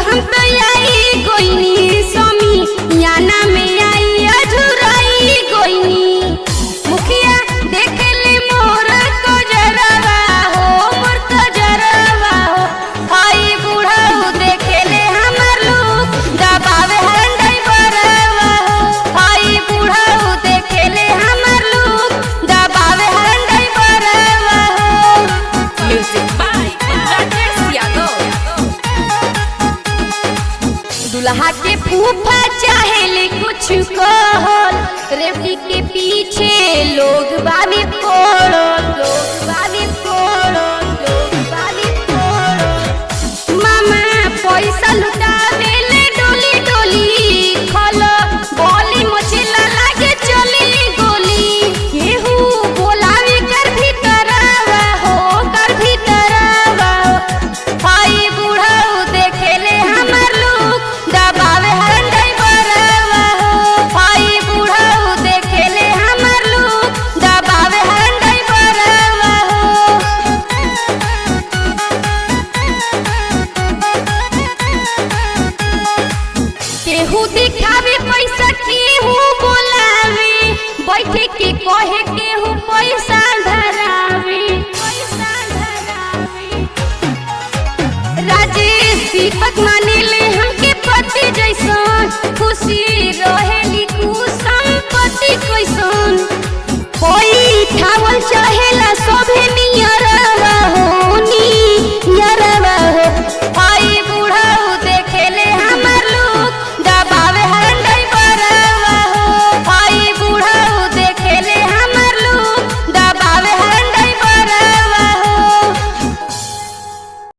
हम तो आई गोइनी स्वामी याना में आई अधुराई गोइनी। मुखिया देख ले मोर को जरवा हो, मोर को जरवा हो। हाई बूढ़ा देख ले हमर लोग दबावे हंडई बरवा हो। हाई बूढ़ा देख ले हमर लोग दबावे हंडई बरवा हो। Music by Rajesh Yadav. दुल्हा के फूफा चाहेले कुछ कहल, रेवती के पीछे लोग बाबी पड़ल, लोग बाबी